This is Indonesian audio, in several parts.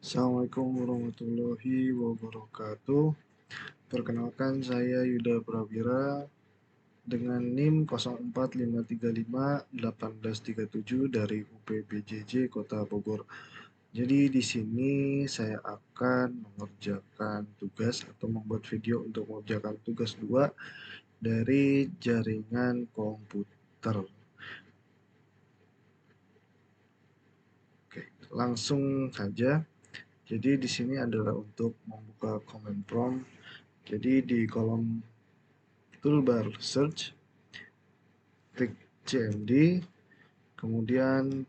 Assalamualaikum warahmatullahi wabarakatuh. Perkenalkan saya Yuda Prawira dengan NIM 0453581837 dari UPBJJ Kota Bogor. Jadi di sini saya akan mengerjakan tugas atau membuat video untuk mengerjakan tugas 2 dari jaringan komputer. Oke, langsung saja. Jadi di sini adalah untuk membuka command prompt. Jadi di kolom toolbar search, klik CMD, kemudian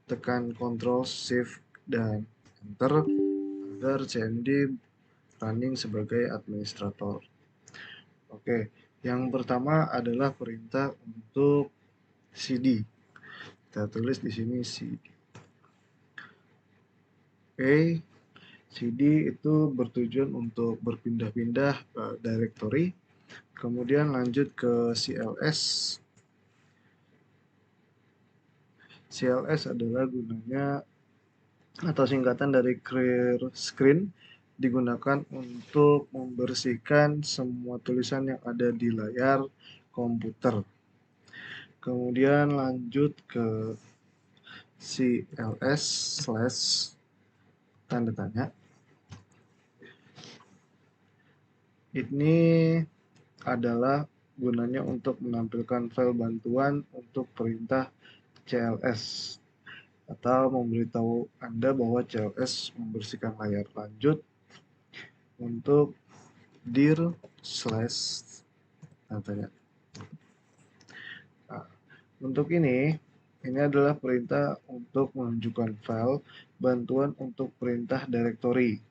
tekan Ctrl Shift dan Enter agar CMD running sebagai administrator. Oke, yang pertama adalah perintah untuk CD. Kita tulis di sini CD. Oke, CD itu bertujuan untuk berpindah-pindah directory. Kemudian lanjut ke CLS. CLS adalah gunanya atau singkatan dari clear screen, digunakan untuk membersihkan semua tulisan yang ada di layar komputer. Kemudian lanjut ke CLS slash tanda tanya. Ini adalah gunanya untuk menampilkan file bantuan untuk perintah CLS atau memberitahu Anda bahwa CLS membersihkan layar. Lanjut untuk dir slash tanya. Nah, untuk ini adalah perintah untuk menunjukkan file bantuan untuk perintah directory.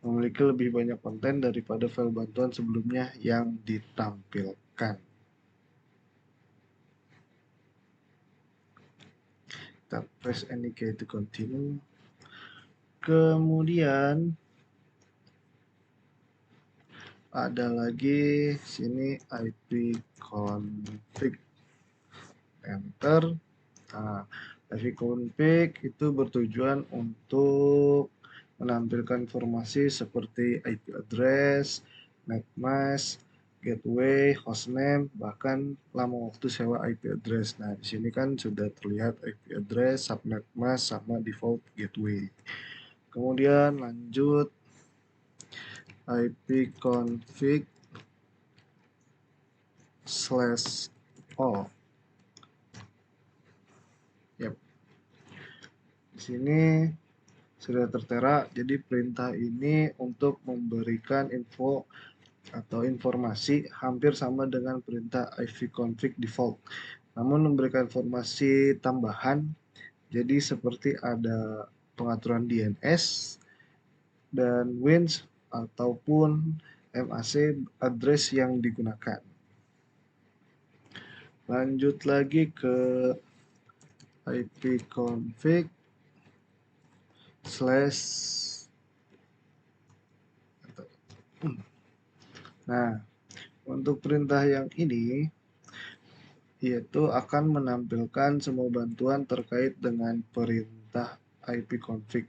Memiliki lebih banyak konten daripada file bantuan sebelumnya yang ditampilkan. Kita press any key to continue. Kemudian ada lagi sini IP config, enter. Nah, IP config itu bertujuan untuk menampilkan informasi seperti IP address, MAC mask, gateway, hostname, bahkan lama waktu sewa IP address. Nah, di sini kan sudah terlihat IP address, subnet mask, sama default gateway. Kemudian lanjut IP config slash all. Yap. Di sini sudah tertera, jadi perintah ini untuk memberikan info atau informasi hampir sama dengan perintah ipconfig default, namun memberikan informasi tambahan, jadi seperti ada pengaturan DNS dan WINS ataupun MAC address yang digunakan. Lanjut lagi ke ipconfig slash. Nah, untuk perintah yang ini yaitu akan menampilkan semua bantuan terkait dengan perintah ipconfig.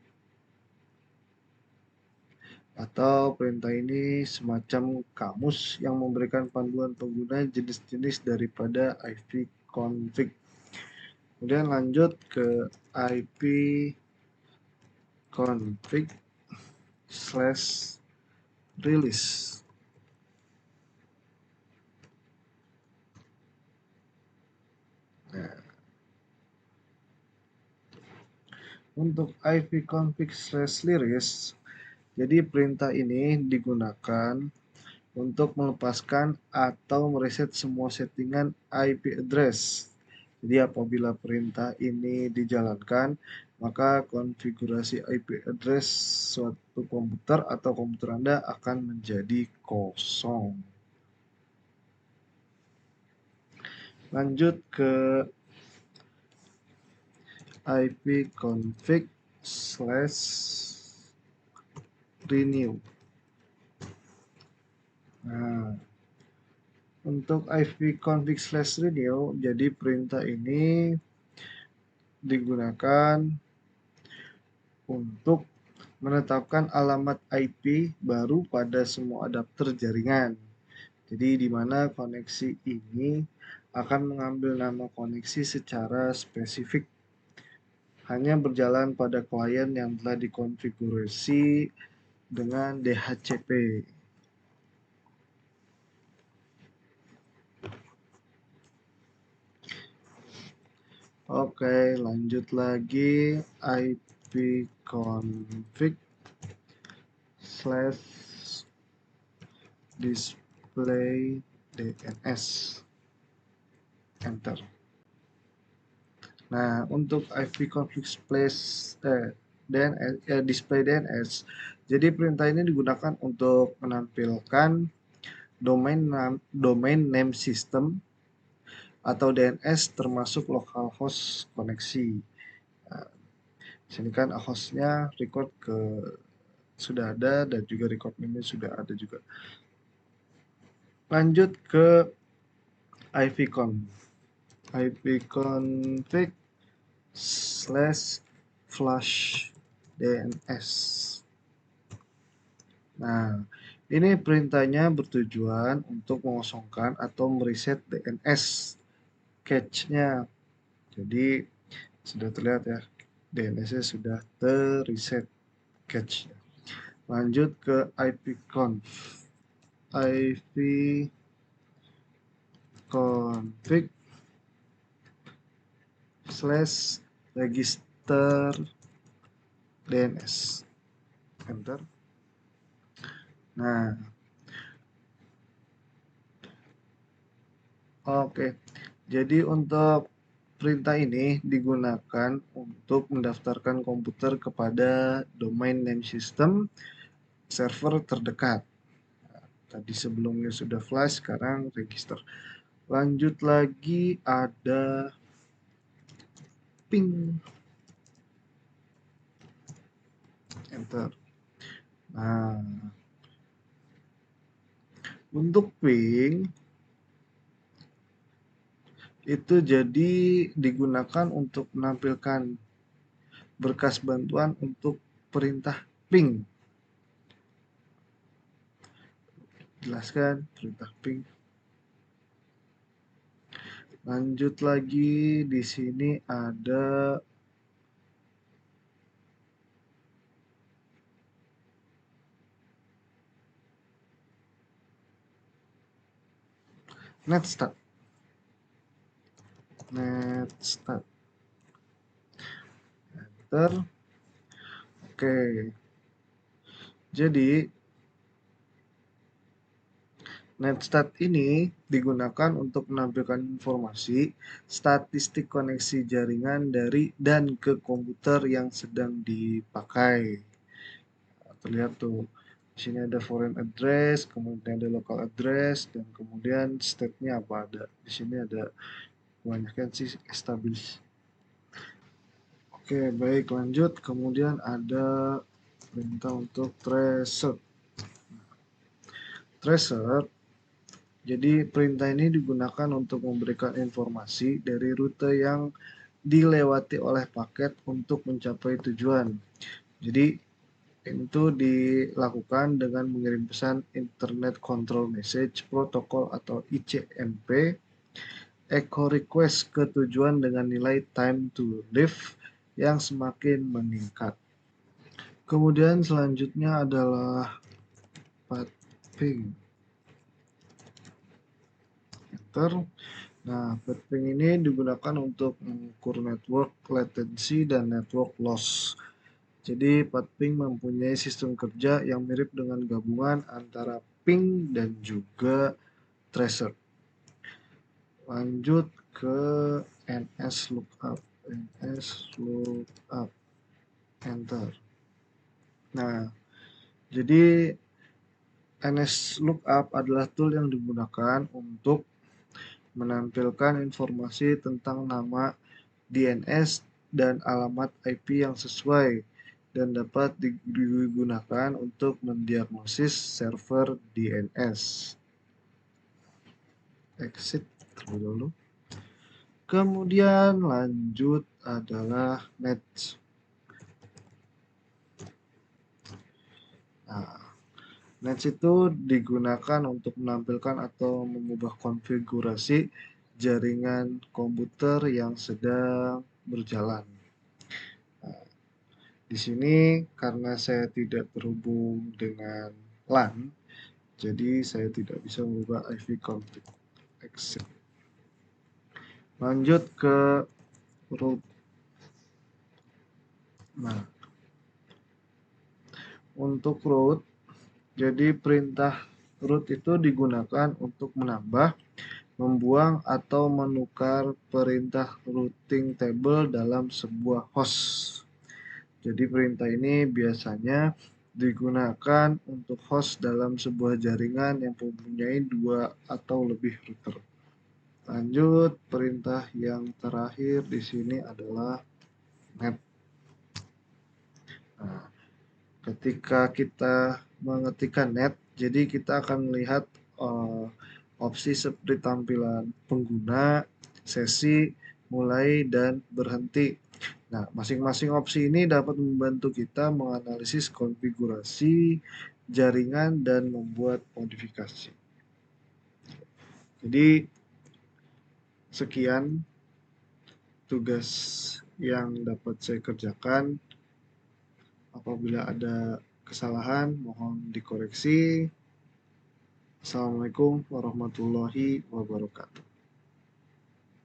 Atau perintah ini semacam kamus yang memberikan panduan pengguna jenis-jenis daripada ipconfig. Kemudian lanjut ke ipconfig slash release. Nah, untuk ipconfig slash release, jadi perintah ini digunakan untuk melepaskan atau mereset semua settingan IP address. Jadi apabila perintah ini dijalankan, maka konfigurasi IP address suatu komputer atau komputer Anda akan menjadi kosong. Lanjut ke ipconfig slash renew. Nah, untuk ipconfig slash renew, jadi perintah ini digunakan untuk menetapkan alamat IP baru pada semua adapter jaringan. Jadi di mana koneksi ini akan mengambil nama koneksi secara spesifik, hanya berjalan pada klien yang telah dikonfigurasi dengan DHCP. Oke, lanjut lagi, ipconfig slash display DNS. Enter. Nah, untuk ipconfig slash display DNS, jadi perintah ini digunakan untuk menampilkan domain name system atau DNS termasuk localhost koneksi. Nah, sini kan hostnya record ke sudah ada dan juga record name sudah ada juga. Lanjut ke ipconfig slash flush DNS. Nah, ini perintahnya bertujuan untuk mengosongkan atau mereset DNS cache-nya. Jadi sudah terlihat ya, DNS-nya sudah terreset cache-nya. Lanjut ke ipconfig slash register DNS. Enter. Nah, oke. Jadi untuk perintah ini digunakan untuk mendaftarkan komputer kepada domain name system server terdekat. Tadi sebelumnya sudah flash, sekarang register. Lanjut lagi ada ping. Enter. Nah, untuk ping itu jadi digunakan untuk menampilkan berkas bantuan untuk perintah ping. Jelaskan perintah ping. Lanjut lagi, di sini ada netstat. Netstat. Enter. Oke. Jadi netstat ini digunakan untuk menampilkan informasi statistik koneksi jaringan dari dan ke komputer yang sedang dipakai. Terlihat tuh, di sini ada foreign address, kemudian ada local address, dan kemudian state-nya apa ada. Di sini ada kebanyakan sih established. Oke, baik, lanjut. Kemudian ada perintah untuk tracer. Tracer, jadi perintah ini digunakan untuk memberikan informasi dari rute yang dilewati oleh paket untuk mencapai tujuan. Jadi itu dilakukan dengan mengirim pesan Internet Control Message Protocol atau ICMP echo request ke tujuan dengan nilai time to live yang semakin meningkat. Kemudian selanjutnya adalah path ping. Enter. Nah, path ping ini digunakan untuk mengukur network latency dan network loss. Jadi path ping mempunyai sistem kerja yang mirip dengan gabungan antara ping dan juga tracer. Lanjut ke NSLOOKUP. NSLOOKUP. Enter. Nah, jadi NSLOOKUP adalah tool yang digunakan untuk menampilkan informasi tentang nama DNS dan alamat IP yang sesuai dan dapat digunakan untuk mendiagnosis server DNS. Exit terlebih dahulu. Kemudian lanjut adalah match. Nah, Nets itu digunakan untuk menampilkan atau mengubah konfigurasi jaringan komputer yang sedang berjalan. Nah, di sini karena saya tidak terhubung dengan LAN, jadi saya tidak bisa mengubah IV config exit. Lanjut ke root. Nah, untuk root, jadi perintah root itu digunakan untuk menambah, membuang, atau menukar perintah routing table dalam sebuah host. Jadi perintah ini biasanya digunakan untuk host dalam sebuah jaringan yang mempunyai dua atau lebih router. Lanjut, perintah yang terakhir di sini adalah net. Nah, ketika kita mengetikkan net, jadi kita akan melihat opsi seperti tampilan pengguna, sesi, mulai, dan berhenti. Nah, masing-masing opsi ini dapat membantu kita menganalisis konfigurasi jaringan dan membuat modifikasi. Jadi, sekian tugas yang dapat saya kerjakan. Apabila ada kesalahan, mohon dikoreksi. Assalamualaikum warahmatullahi wabarakatuh.